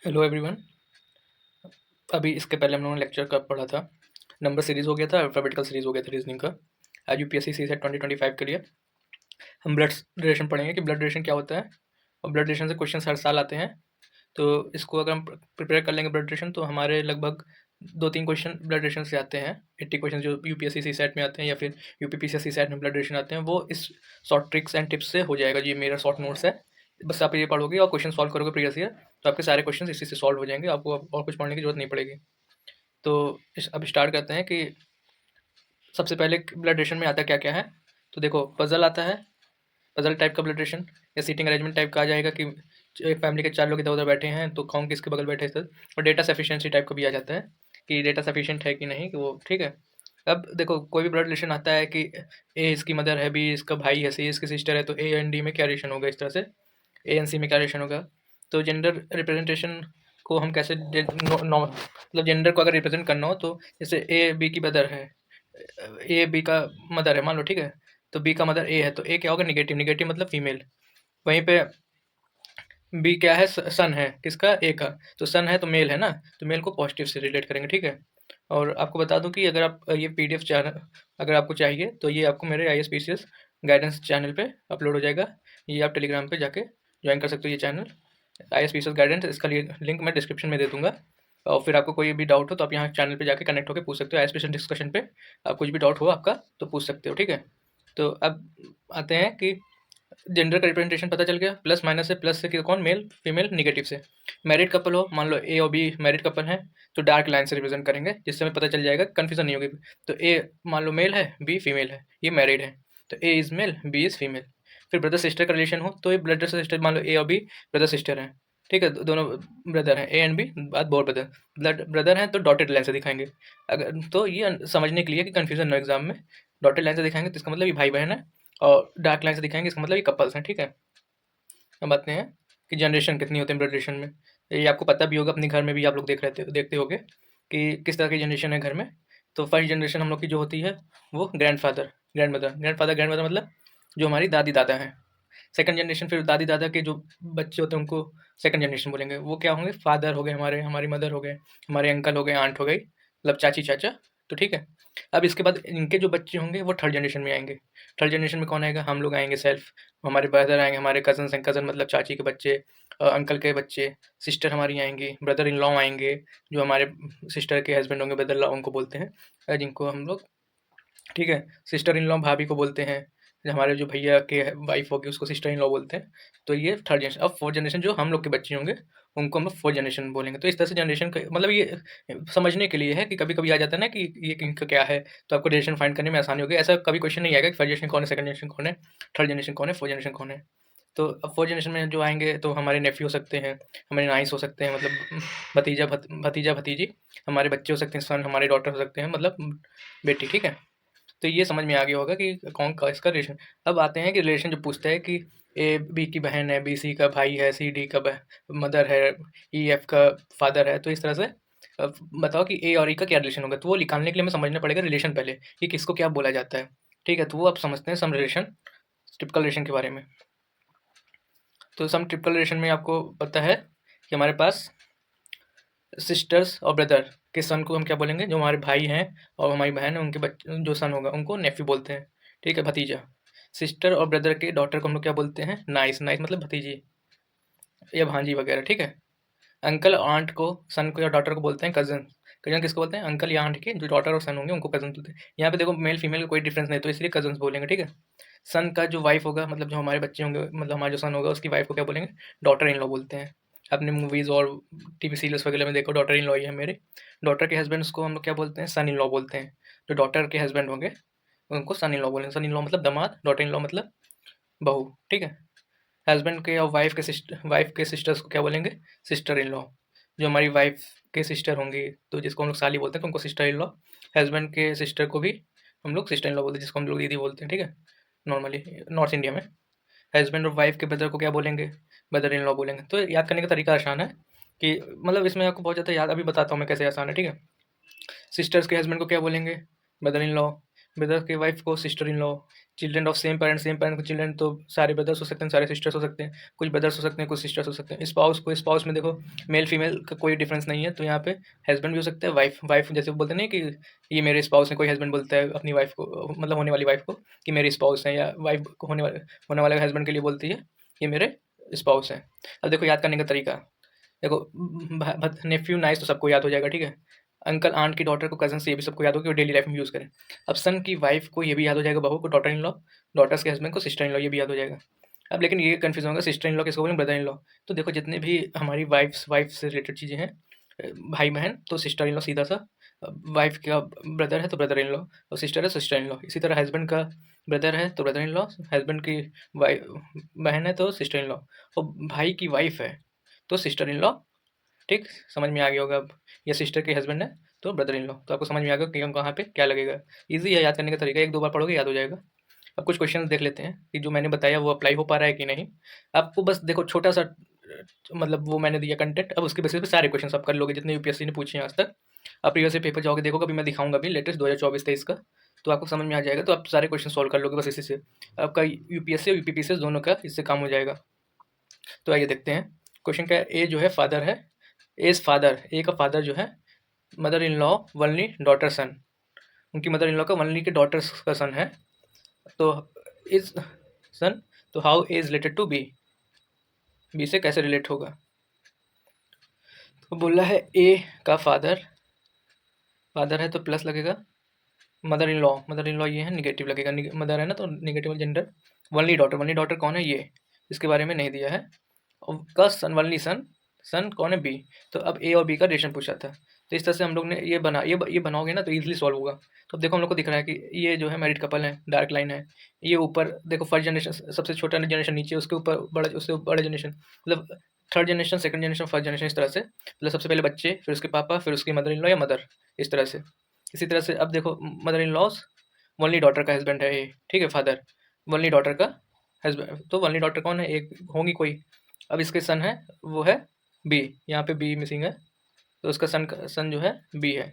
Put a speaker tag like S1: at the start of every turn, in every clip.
S1: Hello everyone. अभी इसके पहले हम लोगों ने लेक्चर का पढ़ा था। नंबर सीरीज हो गया था, अल्फाबेटिकल सीरीज हो गया था रीजनिंग का। आज यूपीएससी सी सेट 2025 के लिए हम ब्लड रिलेशन पढ़ेंगे कि ब्लड रिलेशन क्या होता है, और ब्लड रिलेशन से क्वेश्चन हर साल आते हैं। तो इसको अगर हम प्रिपेयर कर लेंगे ब्लड रिलेशन, तो हमारे लगभग 2-3 क्वेश्चन ब्लड रिलेशन से आते हैं। 80 क्वेश्चन जो यूपीएससी सी सेट में आते हैं या फिर यूपीपीसीएससी सेट में ब्लड रिलेशन आते हैं, वो इस शॉर्ट ट्रिक्स एंड टिप्स से हो जाएगा। ये मेरा शॉर्ट नोट्स है, बस आप ये पढ़ोगे और क्वेश्चन सॉल्व करोगे प्रीवियस ईयर, तो आपके सारे क्वेश्चन इसी से सॉल्व हो जाएंगे। आपको अब और कुछ पढ़ने की जरूरत नहीं पड़ेगी। तो अब स्टार्ट करते हैं कि सबसे पहले ब्लड रिलेशन में आता क्या क्या है। तो देखो, पजल आता है। पजल टाइप का ब्लड रिलेशन या सीटिंग अरेंजमेंट टाइप का आ जाएगा कि एक फैमिली के 4 लोग इधर उधर बैठे हैं तो कौन किसके बगल बैठे हैं। और डेटा सफिशिएंसी टाइप का भी आ जाता है कि डेटा सफिशिएंट है कि नहीं, कि वो ठीक है। अब देखो, कोई भी ब्लड रिलेशन आता है कि ए इसकी मदर है, बी इसका भाई है, सी इसकी सिस्टर है, तो ए एंड डी में क्या रिलेशन होगा, इस तरह से ए एन सी में क्या रिलेशन होगा। तो जेंडर रिप्रेजेंटेशन को हम कैसे मतलब जेंडर को अगर रिप्रेजेंट करना हो, तो जैसे ए बी की मदर है, ए बी का मदर है मान लो, ठीक है। तो बी का मदर ए है, तो ए क्या होगा, निगेटिव। निगेटिव मतलब फीमेल। वहीं पे बी क्या है, सन है किसका, ए का। तो सन है तो मेल है ना, तो मेल को पॉजिटिव से रिलेट करेंगे, ठीक है। और आपको बता दूं कि अगर आप ये पीडीएफ चैनल अगर आपको चाहिए, तो ये आपको मेरे ISPCS गाइडेंस चैनल पे अपलोड हो जाएगा। ये आप टेलीग्राम पे जाके ज्वाइन कर सकते हो ये चैनल, ISPCS गाइडेंस। इसका लिंक मैं डिस्क्रिप्शन में दे दूंगा। और फिर आपको कोई भी डाउट हो तो आप यहाँ चैनल पे जाके कनेक्ट होकर पूछ सकते हो। ISPCS डिस्कशन पे आप कुछ भी डाउट हो आपका तो पूछ सकते हो, ठीक है। तो अब आते हैं कि जेंडर का रिप्रेजेंटेशन पता चल गया। प्लस माइनस से, प्लस से कि कौन, मेल फीमेल, निगेटिव से। मैरिड कपल हो, मान लो ए और बी मैरिड कपल हैं, तो डार्क लाइन से रिप्रेजेंट करेंगे, जिससे हमें पता चल जाएगा, कन्फ्यूजन नहीं होगी। तो ए मान लो मेल है, बी फीमेल है, ये मैरिड है, तो A is male, B is female. फिर ब्रदर सिस्टर का रिलेशन हो, तो ये ब्रदर सिस्टर, मान लो ए और बी ब्रदर सिस्टर हैं, ठीक है, दोनों ब्रदर हैं, ए एंड बी, बात बोर ब्रदर, ब्लड ब्रदर हैं, तो डॉटेड लाइन से दिखाएंगे। अगर तो ये समझने के लिए कि कन्फ्यूजन ना एग्जाम में, डॉटेड लाइन से दिखाएंगे तो इसका मतलब ये भाई बहन है, और डार्क लाइन से दिखाएंगे इसका मतलब ये कपल्स हैं, ठीक है। अब आते हैं कि जनरेशन कितनी होती है ब्लड रिलेशन में। ये आपको पता भी होगा, अपने घर में भी आप लोग देखते होगे कि किस तरह की जनरेशन है घर में। तो फर्स्ट जनरेशन हम लोग की जो होती है, वो ग्रैंडफादर ग्रैंडमदर, ग्रैंडमदर मतलब जो हमारी दादी दादा हैं। सेकंड जनरेशन फिर दादी दादा के जो बच्चे होते हैं उनको सेकंड जनरेशन बोलेंगे। वो क्या होंगे, फादर हो गए हमारे, हमारी मदर हो गए, हमारे अंकल हो गए, आंट हो गई, मतलब चाची चाचा, तो ठीक है। अब इसके बाद इनके जो बच्चे होंगे वो थर्ड जनरेशन में आएंगे। थर्ड जनरेशन में कौन आएगा, हम लोग आएंगे सेल्फ, हमारे ब्रदर आएंगे, हमारे कजन हैं, कजन मतलब चाची के बच्चे, अंकल के बच्चे, सिस्टर हमारी आएंगी, ब्रदर इन लॉ आएंगे, जो हमारे सिस्टर के हस्बैंड होंगे, ब्रदर लॉ उनको बोलते हैं, जिनको हम लोग, ठीक है, सिस्टर इन लॉ भाभी को बोलते हैं। हमारे जो भैया के वाइफ होगी उसको सिस्टर इन लॉ बोलते हैं। तो ये थर्ड जनरेशन। अब फोर्थ जनरेशन जो हम लोग के बच्चे होंगे उनको हम लोग फोर्थ जनरेशन बोलेंगे। तो इस तरह से जनरेशन का मतलब ये समझने के लिए है कि कभी कभी आ जाता है ना कि ये इनका क्या है, तो आपको जनरेशन फाइंड करने में आसानी होगी। ऐसा कभी क्वेश्चन नहीं आएगा कि फर्स्ट जनरेशन कौन है, सेकंड जनरेशन कौन है, थर्ड जनरेशन कौन है, फोर्थ जनरेशन कौन है। तो अब फोर्थ जनरेशन में जो आएंगे तो हमारे नेफ्यू हो सकते हैं, हमारे नाइस हो सकते हैं, मतलब भतीजा भतीजी, हमारे बच्चे हो सकते हैं, सन हमारे डॉटर हो सकते हैं, मतलब बेटी, ठीक है। तो ये समझ में आ गया होगा कि कौन का इसका रिलेशन। अब आते हैं कि रिलेशन जो पूछता है कि ए बी की बहन है, बी सी का भाई है, सी डी का मदर है, ई एफ का फादर है, तो इस तरह से बताओ कि ए और ई का क्या रिलेशन होगा। तो वो निकालने के लिए हमें समझना पड़ेगा रिलेशन पहले कि किसको क्या बोला जाता है, ठीक है। तो वो आप समझते हैं सम रिलेशन, टिपिकल रिलेशन के बारे में। तो सम टिपिकल रिलेशन में आपको पता है कि हमारे पास सिस्टर्स और ब्रदर के सन को हम क्या बोलेंगे, जो हमारे भाई हैं और हमारी बहन है उनके बच्चे जो सन होगा उनको नेफ्यू बोलते हैं, ठीक है, भतीजा। सिस्टर और ब्रदर के डॉटर को हम लोग क्या बोलते हैं, नाइस। नाइस मतलब भतीजी या भांजी वगैरह, ठीक है। अंकल और आंट को, सन को या डॉटर को बोलते हैं कजन। कजन किसको बोलते हैं, अंकल या आंट के जो डॉटर और सन होंगे उनको कजन बोलते हैं। यहाँ पे देखो मेल फीमेल का कोई डिफरेंस नहीं, तो इसलिए कजन बोलेंगे, ठीक है। सन का जो वाइफ होगा, मतलब जो हमारे बच्चे होंगे, मतलब हमारा जो सन होगा उसकी वाइफ को क्या बोलेंगे, डॉटर इन लॉ बोलते हैं। अपने मूवीज़ और टीवी सीरियल्स वगैरह में देखो, डॉटर इन लॉ ही है मेरे। डॉटर के हस्बैंड को हम लोग क्या बोलते हैं, सन इन लॉ बोलते हैं। जो डॉटर के हस्बैंड होंगे उनको सन इन लॉ बोलेंगे। सन इन लॉ मतलब दामाद, डॉटर इन लॉ मतलब बहू, ठीक है। हस्बैंड के और वाइफ के सिस्टर्स को क्या बोलेंगे, सिस्टर इन लॉ। जो हमारी वाइफ के सिस्टर होंगी तो जिसको हम लोग साली बोलते हैं, तो उनको सिस्टर इन लॉ। हस्बैंड के सिस्टर को भी हम लोग सिस्टर इन लॉ बोलते हैं, जिसको हम लोग दीदी बोलते हैं, ठीक है, नॉर्मली नॉर्थ इंडिया में। हस्बैंड और वाइफ के ब्रदर को क्या बोलेंगे, ब्रदर इन लॉ बोलेंगे। तो याद करने का तरीका आसान है कि मतलब इसमें आपको बहुत ज़्यादा याद, अभी बताता हूँ मैं कैसे आसान है, ठीक है। सिस्टर्स के हस्बैंड को क्या बोलेंगे, ब्रदर इन लॉ। ब्रदर की वाइफ को sister in law, children of same parent को चिल्ड्रन तो सारे ब्रदर्स हो सकते हैं, सारे सिस्टर्स हो सकते हैं, कुछ ब्रदर्स हो सकते हैं, कुछ सिस्टर्स हो सकते हैं। स्पाउस को स्पाउस में देखो मेल फीमेल का कोई डिफरेंस नहीं है, तो यहाँ पे हस्बैंड भी हो सकता है, वाइफ जैसे बोलते नहीं कि ये मेरे स्पाउस है, कोई हस्बैंड बोलता है अपनी वाइफ को, मतलब होने वाली वाइफ को कि मेरे स्पाउस है, या वाइफ को होने वाले हस्बैंड के लिए बोलती है ये मेरे स्पाउस है। अब देखो याद करने का तरीका, देखो नेफ्यू नाइस तो सबको याद हो जाएगा, ठीक है। अंकल आंट की डॉटर को कजन से, ये भी सबको याद हो कि वो डेली लाइफ में यूज़ करें। अब सन की वाइफ को ये भी याद हो जाएगा, बहू को डॉटर इन लॉ, डॉटर्स के हस्बैंड को सिस्टर इन लॉ, ये भी याद हो जाएगा। अब लेकिन ये कन्फ्यूजन होगा सिस्टर इन लॉ किसको बोलेंगे, ब्रदर इन लॉ। तो देखो जितने भी हमारी वाइफ से रिलेटेड चीज़ें हैं, भाई बहन तो सिस्टर इन लॉ सीधा सा, वाइफ का ब्रदर है तो ब्रदर इन लॉ, और सिस्टर है सिस्टर इन लॉ। इसी तरह हस्बैंड का ब्रदर है तो ब्रदर इन लॉ, हस्बैंड की वाइफ बहन है तो सिस्टर इन लॉ, और भाई की वाइफ है तो सिस्टर इन लॉ। ठीक, समझ में आ गया होगा अब, ये सिस्टर के हस्बैंड है तो ब्रदर इन लॉ, तो आपको समझ में आ गया कि कहाँ पे क्या लगेगा। ईजी है याद करने का तरीका, एक दो बार पढ़ोगे याद हो जाएगा। अब कुछ क्वेश्चन देख लेते हैं कि जो मैंने बताया वो अप्लाई हो पा रहा है कि नहीं। आपको बस देखो छोटा सा मतलब वो मैंने दिया कंटेंट, अब उसके बेसिस पे सारे क्वेश्चन आप कर लोगे जितने यूपीएससी ने पूछे हैं आज तक। आप प्रीवियस पेपर जाओगे देखोगे, अभी मैं दिखाऊंगा अभी लेटेस्ट 2024-23 का, तो आपको समझ में आ जाएगा, तो आप सारे क्वेश्चन सॉल्व कर लोगे बस इसी से। आपका यूपीएससी और यूपीपीसी दोनों का इससे काम हो जाएगा। तो आइए देखते हैं क्वेश्चन क्या है। ए जो है फादर है, एज फादर, ए का फादर जो है mother in law only daughter son, उनकी मदर इन लॉ का वनली के डॉटर का सन है, तो इज सन, तो how is related to B, B से कैसे रिलेट होगा। तो बोला है ए का फादर है तो प्लस लगेगा, मदर इन लॉ ये है निगेटिव लगेगा, मदर है ना तो निगेटिव जेंडर। वनली डॉटर कौन है, ये इसके बारे में नहीं दिया है। और का सन, वनली सन, सन कौन है, बी। तो अब ए और बी का रिलेशन पूछा था, तो इस तरह से हम लोग ने ये बनाओगे ना तो इजीली सॉल्व होगा। तो अब देखो हम लोग को दिख रहा है कि ये जो है मैरिड कपल है, डार्क लाइन है, ये ऊपर देखो फर्स्ट जनरेशन सबसे छोटा जनरेशन नीचे, उसके ऊपर बड़ा, उससे बड़ा जनरेशन, मतलब third generation, second generation, first generation, इस तरह से, मतलब सबसे पहले बच्चे, फिर उसके पापा, फिर उसकी मदर इन लॉ या मदर, इस तरह से। इसी तरह से अब देखो mother in law's only daughter का हस्बैंड है ये, ठीक है, फादर वनली डॉटर का हस्बैंड, तो वनली डॉटर कौन है, एक होंगी कोई। अब इसके सन है वो है बी, यहाँ पे बी मिसिंग है, तो उसका सन जो है बी है।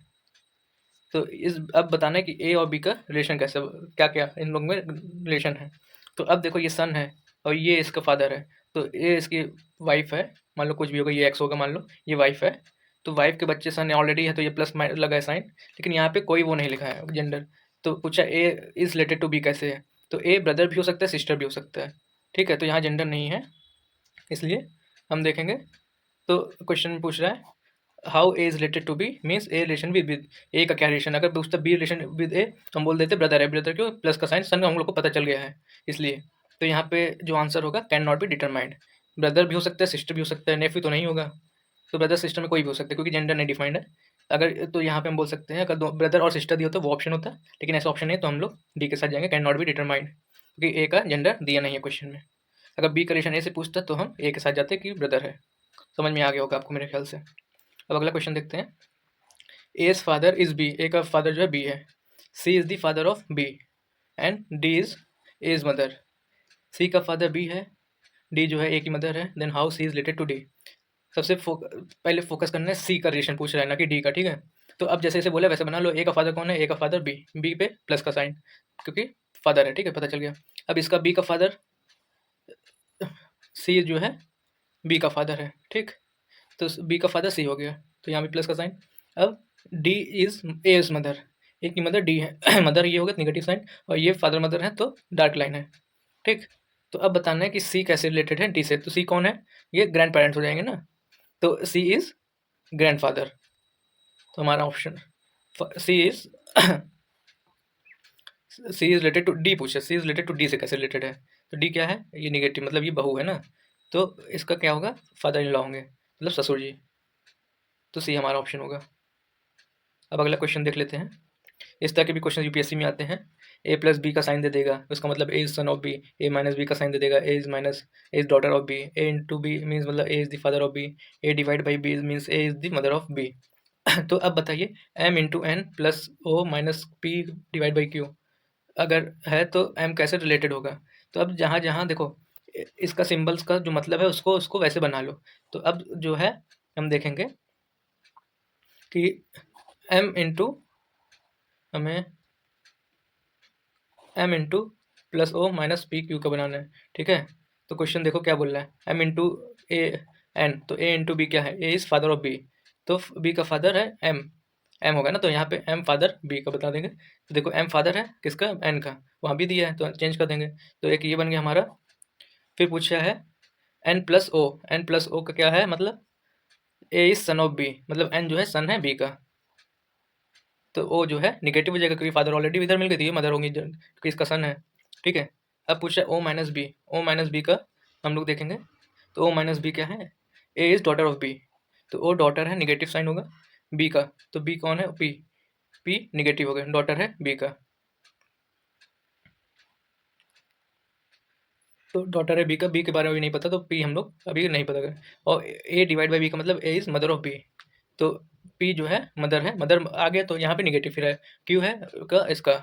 S1: तो इस अब बताना है कि ए और बी का रिलेशन कैसे, क्या क्या इन लोग में रिलेशन है। तो अब देखो ये सन है और ये इसका फादर है, तो ये इसकी वाइफ है, मान लो कुछ भी होगा, ये एक्स होगा, मान लो ये वाइफ है, तो वाइफ के बच्चे सन ऑलरेडी है तो ये प्लस लगा है साइन, लेकिन यहाँ पे कोई वो नहीं लिखा है जेंडर। तो पूछा ए इज रिलेटेड टू बी कैसे है, तो ए ब्रदर भी हो सकता है, सिस्टर भी हो सकता है, ठीक है, तो यहाँ जेंडर नहीं है, इसलिए हम देखेंगे। तो क्वेश्चन में पूछ रहा है how A is related to B, means A relation with A का क्या रिलेशन, अगर पूछता बी रिलेशन विद ए तो हम बोल देते ब्रदर है, ब्रदर क्यों, प्लस का साइन सन हम लोग को पता चल गया है इसलिए। तो यहाँ पे जो आंसर होगा can not be determined, brother भी हो सकता है, सिस्टर भी हो सकता है, नेफ्यू तो नहीं होगा, तो ब्रदर सिस्टर में कोई भी हो सकता है क्योंकि जेंडर नहीं डिफाइंड है। अगर तो यहाँ पे हम बोल सकते हैं अगर दो ब्रदर और सिस्टर दिया तो वो ऑप्शन होता है, लेकिन ऐसा ऑप्शन नहीं, तो हम लोग डी के साथ जाएंगे, कैन नॉट बी डिटरमाइंड, क्योंकि ए का जेंडर दिया नहीं है क्वेश्चन में। अगर बी का रिलेशन ए से पूछता तो हम ए के साथ जाते कि ब्रदर है। समझ में आ गया होगा आपको मेरे ख्याल से। अब अगला क्वेश्चन देखते हैं। A's father is B, A का फादर जो है बी है, C is the father of B and D is A's mother. C का फादर बी है, डी जो है ए की मदर है, then how C is related to D. सबसे पहले फोकस करना है सी का रिलेशन पूछ रहा है ना कि डी का, ठीक है। तो अब जैसे जैसे बोला वैसे बना लो, ए का फादर कौन है, ए का फादर बी, बी पे प्लस का साइन क्योंकि फादर है, ठीक है, पता चल गया। अब इसका बी का फादर सी जो है बी का फादर है, ठीक, तो बी का फादर सी हो गया, तो यहाँ भी प्लस का साइन। अब D is A is mother, A की मदर डी है मदर ये हो गया निगेटिव साइन, और ये फादर मदर है तो डार्क लाइन है, ठीक। तो अब बताना है कि सी कैसे रिलेटेड है डी से, तो सी कौन है, ये ग्रैंड पेरेंट्स हो जाएंगे ना, तो सी इज ग्रैंड फादर, तो हमारा option C is C is related to D, पूछे C is related to D से कैसे रिलेटेड है, तो डी क्या है, ये निगेटिव मतलब ये बहू है ना, तो इसका क्या होगा, फादर इन लॉ होंगे मतलब ससुर जी, तो सी हमारा ऑप्शन होगा। अब अगला क्वेश्चन देख लेते हैं। इस तरह के भी क्वेश्चन यूपीएससी में आते हैं, ए प्लस बी का साइन दे देगा, उसका मतलब A is son of B, A minus B का साइन दे देगा, A is minus A is daughter of B, A into B means मतलब A is the father of B, A divide by B means A is the mother of B. तो अब बताइए M into N plus O minus P divide by Q अगर है तो M कैसे related होगा। तो अब जहाँ जहाँ देखो इसका सिंबल्स का जो मतलब है उसको उसको वैसे बना लो। तो अब जो है हम देखेंगे कि एम इंटू हमें M into plus O minus P Q का बनाना है, ठीक है। तो क्वेश्चन देखो क्या बोल रहा है, एम इंटू ए एन, तो ए इंटू बी क्या है, A is father of B, तो बी का फादर है एम, एम होगा ना, तो यहाँ पे एम फादर बी का बता देंगे। तो देखो एम फादर है किसका, एन का, वहाँ भी दिया है तो चेंज कर देंगे, तो एक ये बन गया हमारा। फिर पूछा है N plus O, N plus O का क्या है मतलब A is son of B, मतलब एन जो है सन है बी का, तो ओ जो है निगेटिव हो जाएगा क्योंकि फादर ऑलरेडी इधर मिल गई थी, ये मदर होंगी क्योंकि इसका सन है, ठीक है। अब पूछा O minus B, O minus B का हम लोग देखेंगे, तो ओ माइनस बी क्या है, A is daughter of B, तो ओ डॉटर है निगेटिव साइन होगा बी का, तो बी कौन है, पी, पी निगेटिव हो गया, डॉटर है बी का, तो डॉटर है बी का, बी के बारे में भी नहीं पता तो पी हम लोग अभी नहीं पता करें। और ए डिवाइड बाई बी का मतलब A is mother of B, तो पी जो है मदर आ गया, तो यहाँ पे निगेटिव फिर है, क्यू है का इसका,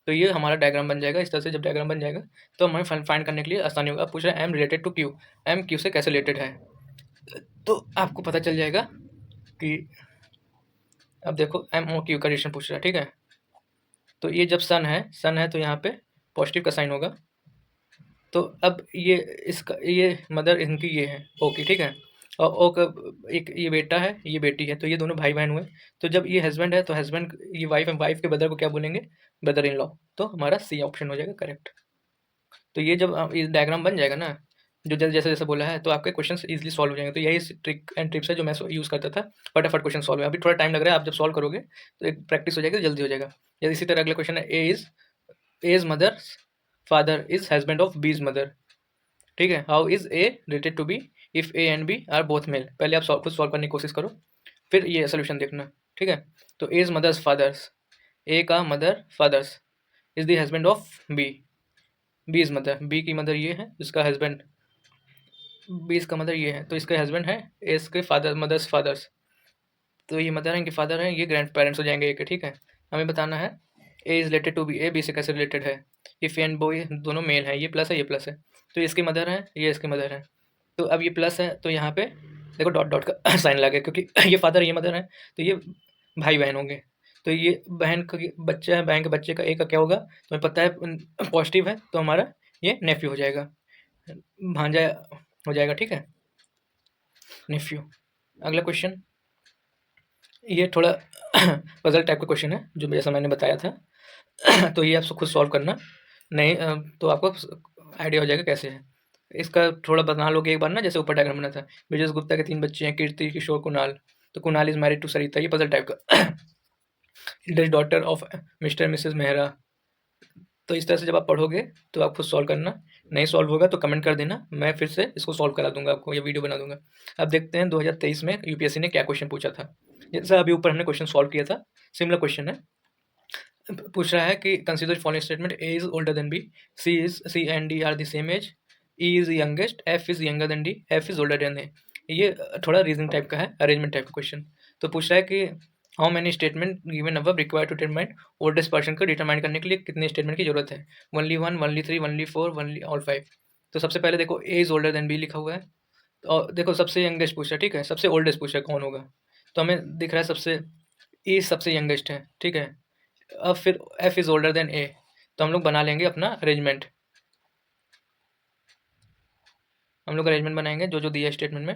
S1: तो ये हमारा डायग्राम बन जाएगा। इस तरह से जब डायग्राम बन जाएगा तो हमें फाइंड करने के लिए आसानी होगा। अब पूछ रहे हैं M related to Q, M Q से कैसे रिलेटेड है, तो आपको पता चल जाएगा कि अब देखो एम और क्यू का रिलेशन पूछ रहा है, ठीक है। तो ये जब सन है तो यहाँ पे पॉजिटिव का साइन होगा, तो अब ये इसका ये मदर इनकी ये है ओ की, ठीक है। और ओ का एक ये बेटा है ये बेटी है, तो ये दोनों भाई बहन हुए। तो जब ये हस्बैंड है तो हस्बैंड ये वाइफ है, वाइफ के ब्रदर को क्या बोलेंगे, ब्रदर इन लॉ, तो हमारा सी ऑप्शन हो जाएगा करेक्ट। तो ये जब ये डायग्राम बन जाएगा ना, जो जैसे जैसे बोला है, तो आपके क्वेश्चन इजीली सॉल्व हो जाएंगे। तो यही ट्रिक एंड टिप्स है जो मैं यूज़ करता था, फटाफट क्वेश्चन सॉल्व है। अभी थोड़ा टाइम लग रहा है, आप जब सॉल्व करोगे तो एक प्रैक्टिस हो जाएगी तो जल्दी हो जाएगा। या इसी तरह अगला क्वेश्चन है A is mother father is husband of B is mother, ठीक है। How is A related to B if A and B are both male, पहले आप खुद सॉल्व करने की कोशिश करो फिर ये सोल्यूशन देखना, ठीक है। तो A is mother's father's, A का mother father's is the husband of B, B is mother, B की मदर ये है, इसका हस्बैंड बी इसका मदर ये है, तो इसके हस्बैंड है ए इसके फादर मदर्स फादर्स, तो ये मदर है इनके फादर है, ये ग्रैंड पेरेंट्स हो जाएंगे एक, ठीक है। हमें बताना है A is related to B, A B से कैसे रिलेटेड है, इफ एंड बॉय दोनों मेल हैं, ये प्लस है ये प्लस है, तो इसकी मदर है ये इसकी मदर है, तो अब ये प्लस है तो यहाँ पे देखो डॉट डॉट का साइन लगे क्योंकि ये फादर ये मदर है, तो ये भाई बहन होंगे। तो ये बहन का बच्चा है, बहन के बच्चे का एक का क्या होगा, तो हमें पता है पॉजिटिव है, तो हमारा ये नेफ्यू हो जाएगा, भांजा हो जाएगा, ठीक है, नेफ्यू। अगला क्वेश्चन ये थोड़ा पजल टाइप का क्वेश्चन है जो जैसा मैंने बताया था तो ये आप खुद सॉल्व करना, नहीं तो आपको आइडिया हो जाएगा कैसे है। इसका थोड़ा बना लोगे एक बार ना, जैसे ऊपर डायग्राम बना था, विजय गुप्ता के 3 बच्चे हैं, कीर्ति किशोर कुणाल, तो Kunal is married to Sarita, ये पजल टाइप का eldest daughter of Mr Mrs Mehra. तो इस तरह से जब आप पढ़ोगे तो आप खुद सॉल्व करना, नहीं सॉल्व होगा तो कमेंट कर देना, मैं फिर से इसको सॉल्व करा दूंगा आपको, ये वीडियो बना दूंगा। अब देखते हैं 2023 में यूपीएससी ने क्या क्वेश्चन पूछा था। जैसा अभी ऊपर हमने क्वेश्चन सॉल्व किया था, सिमिलर क्वेश्चन है। पूछ रहा है कि consider following statement, A is older than B, C and D are the same age, E is youngest, F is younger than D, F is older than A. ये थोड़ा reasoning type का है, arrangement type का question. तो पूछ रहा है कि how many statement given above required to determine oldest person को डिटरमाइन करने के लिए कितने स्टेटमेंट की जरूरत है, only 1, only 3, only 4, only all 5। तो सबसे पहले देखो A is older than B लिखा हुआ है, और देखो सबसे यंगेस्ट पूछा है, ठीक है, सबसे ओल्डेस्ट पूछा है कौन होगा, तो हमें दिख रहा है सबसे ई सबसे यंगेस्ट है, ठीक है। अब फिर एफ इज ओल्डर देन ए, तो हम लोग बना लेंगे अपना अरेंजमेंट, हम लोग अरेंजमेंट बनाएंगे जो जो दिया है स्टेटमेंट में।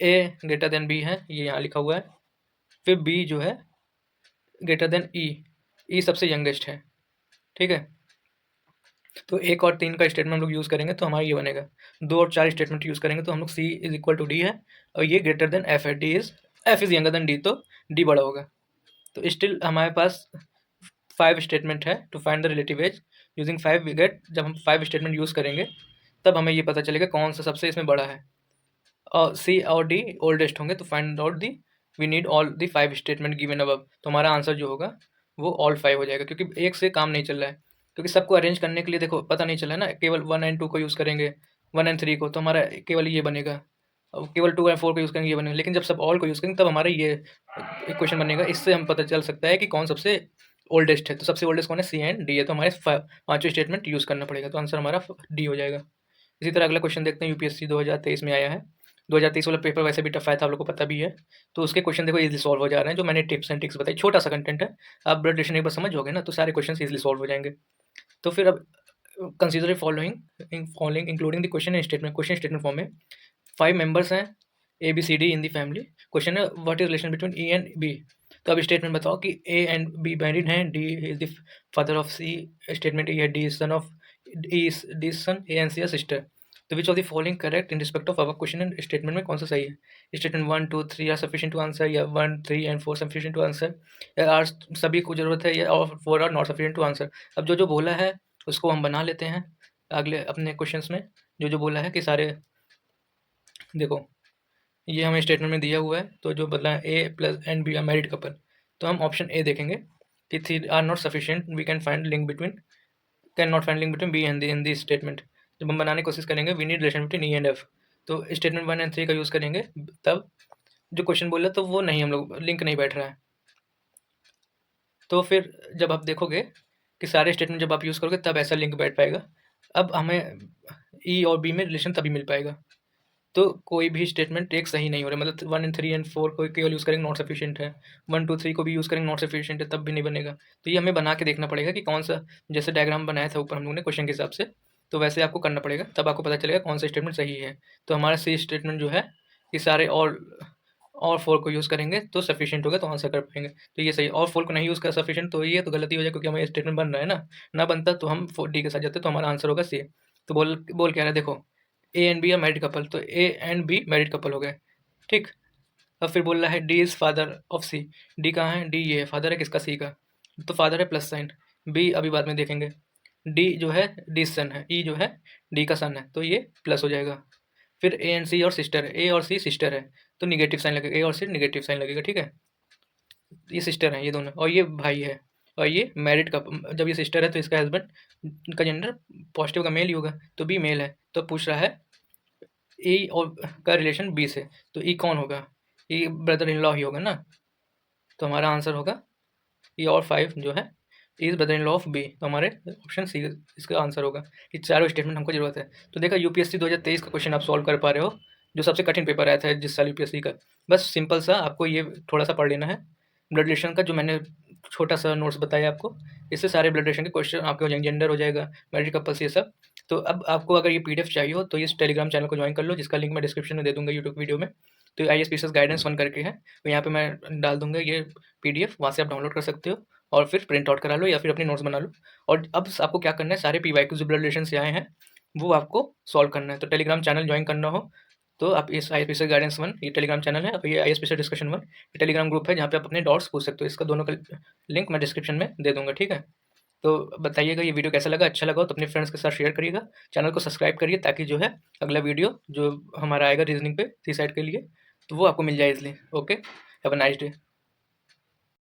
S1: ए ग्रेटर देन बी है, ये यहाँ लिखा हुआ है, फिर बी जो है ग्रेटर देन ई, ई सबसे यंगेस्ट है, ठीक है। तो 1 और 3 का स्टेटमेंट हम लोग यूज़ करेंगे तो हमारा ये बनेगा, 2 और 4 स्टेटमेंट यूज़ करेंगे तो हम लोग C is equal to D है, और ये ग्रेटर देन एफ है, D is F is younger than D, तो डी बड़ा होगा। तो स्टिल हमारे पास 5 स्टेटमेंट है to find the relative age, using 5 we get, जब हम 5 स्टेटमेंट यूज़ करेंगे तब हमें ये पता चलेगा कौन सा सबसे इसमें बड़ा है, और सी और डी ओल्डेस्ट होंगे, तो find out the we need all the 5 statement given above, तो हमारा आंसर जो होगा वो ऑल 5 हो जाएगा, क्योंकि एक से काम नहीं चल रहा है, क्योंकि सबको अरेंज करने के लिए देखो पता नहीं चला है ना, केवल 1 एंड 2 को यूज़ करेंगे, 1 एंड 3 को, तो हमारा केवल ये बनेगा, और केवल 2 एंड 4 को यूज़ करेंगे ये बनेगा, लेकिन जब सब ऑल को यूज़ करेंगे तब हमारा ये इक्वेशन बनेगा। इससे हम पता चल सकता है कि कौन सबसे ओल्डेस्ट है, तो सबसे ओल्डेस्ट कौन है, सी एंड डी है, तो हमारे 5 स्टेटमेंट यूज़ करना पड़ेगा, तो आंसर हमारा डी हो जाएगा। इसी तरह अगला क्वेश्चन देखते हैं, यूपीएससी 2023 में आया है, 2023 वाला पेपर वैसे भी टफ आया था, आप लोग को पता भी है, तो उसके क्वेश्चन देखो इजीली सॉल्व हो जा रहे हैं, जो मैंने टिप्स एंड ट्रिक्स बताई, छोटा सा कंटेंट है, आप ब्लड रिलेशन एक बार समझ होगे ना तो सारे क्वेश्चन इजीली सॉल्व हो जाएंगे। तो फिर अब consider following including the question statement form में 5 मेंबर्स हैं A B C D in the family. Question है what is relation between A and B. तो अब स्टेटमेंट बताओ कि ए एंड बी मैरिड हैं, D is the father of C. Statement ये है D is son of D son, A and C are sister. तो which of the following correct in respect of our question and statement में कौन सा सही है। Statement 1 2 3 are sufficient to answer, या 1 3 and 4 sufficient to answer, या are सभी को जरूरत है, या और 4 are not sufficient to answer. अब जो जो बोला है उसको हम बना लेते हैं अगले अपने क्वेश्चंस में। जो जो बोला है कि सारे देखो ये हमें स्टेटमेंट में दिया हुआ है, तो जो बदला है A plus and B are married couple, तो हम ऑप्शन ए देखेंगे कि 3 are not sufficient, we can find link between can not find link between B and in this statement. जब हम बनाने की कोशिश करेंगे we need relation between E and F, तो स्टेटमेंट 1 एंड 3 का यूज़ करेंगे, तब जो क्वेश्चन बोल रहा है तो वो नहीं, हम लोग लिंक नहीं बैठ रहा है। तो फिर जब आप देखोगे कि सारे स्टेटमेंट जब आप यूज़ करोगे तब ऐसा लिंक बैठ पाएगा। अब हमें ई और बी में रिलेशन तभी मिल पाएगा। तो कोई भी स्टेटमेंट एक सही नहीं हो रहा है, मतलब 1 एंड 3 एंड 4 को केवल यूज़ करेंगे नॉट सफिशिएंट है, 1 2 3 को भी यूज़ करेंगे नॉट सफिशिएंट है, तब भी नहीं बनेगा। तो ये हमें बना के देखना पड़ेगा कि कौन सा, जैसे डायग्राम बनाया था ऊपर हम लोगों ने क्वेश्चन के हिसाब से, तो वैसे आपको करना पड़ेगा, तब आपको पता चलेगा कौन सा स्टेटमेंट सही है। तो हमारा सी स्टेटमेंट जो है कि सारे और 4 को यूज़ करेंगे तो सफिशिएंट होगा, तो आंसर कर पाएंगे। तो ये सही, और 4 को नहीं यूज़ कर सफिशिएंट, तो ये तो गलती हो जाए, क्योंकि हमें स्टेटमेंट बन रहा है ना बनता तो हम डी के साथ जाते, तो हमारा आंसर होगा सी। तो बोल बोल क्या रहा है देखो, A and B are married couple, तो A and B married couple हो गए, ठीक। अब फिर बोल रहा है D is father of C. D कहाँ है, डी ये है, फादर है किसका, सी का, तो फादर है प्लस साइन। बी अभी बाद में देखेंगे। डी जो है डी सन है, ई जो है डी का सन है, तो ये प्लस हो जाएगा। फिर ए एंड सी और सिस्टर है, ए और सी सिस्टर है, तो निगेटिव साइन लगेगा, ए और सी निगेटिव साइन लगेगा, ठीक है। ये सिस्टर है ये दोनों, और ये भाई है, और ये मैरिड का, जब ये सिस्टर है तो इसका हस्बैंड का जेंडर पॉजिटिव का मेल ही होगा, तो बी मेल है। तो पूछ रहा है ए और का रिलेशन बी से, तो ई कौन होगा, ई ब्रदर इन लॉ ही होगा ना, तो हमारा आंसर होगा ई और 5 जो है is brother in law of B, तो हमारे ऑप्शन सी इसका आंसर होगा। ये चारों स्टेटमेंट हमको जरूरत है। तो देखा यूपीएससी 2023 का क्वेश्चन आप सॉल्व कर पा रहे हो, जो सबसे कठिन पेपर आया था जिस साल यूपीएससी का। बस सिंपल सा आपको ये थोड़ा सा पढ़ लेना है। ब्लड रिलेशन का जो मैंने छोटा सा नोट्स बताया आपको, इससे सारे ब्लड रिलेशन के क्वेश्चन आपके हो जाएंगे, जेंडर हो जाएगा, मैरिड कपल्स, ये सब। तो अब आपको अगर ये पीडीएफ चाहिए हो तो इस टेलीग्राम चैनल को ज्वाइन कर लो, जिसका लिंक मैं डिस्क्रिप्शन में दे दूंगा यूट्यूब वीडियो में। तो IAS गाइडेंस 1 करके है, तो यहाँ पे मैं डाल दूंगा ये पीडीएफ, वहाँ से आप डाउनलोड कर सकते हो और फिर प्रिंट आउट करा लो या फिर अपने नोट्स बना लो। और अब आपको क्या करना है, सारे PYQ जो ब्लड रिलेशन से आए हैं वो आपको सॉल्व करना है। तो टेलीग्राम चैनल ज्वाइन करना हो तो आप इस IAS गाइडेंस 1 ये टेलीग्राम चैनल है, और ये IAS डिस्कशन 1 ये टेलीग्राम ग्रुप है, जहाँ पे आप अपने डाउट्स पूछ सकते हो। इसका दोनों का लिंक मैं डिस्क्रिप्शन में दे दूंगा, ठीक है। तो बताइएगा ये वीडियो कैसा लगा, अच्छा लगा हो तो अपने फ्रेंड्स के साथ शेयर करिएगा, चैनल को सब्सक्राइब करिए, ताकि जो है अगला वीडियो जो हमारा आएगा रीजनिंग पे सी साइड के लिए, तो वो आपको मिल जाए easily. Okay, have a nice day.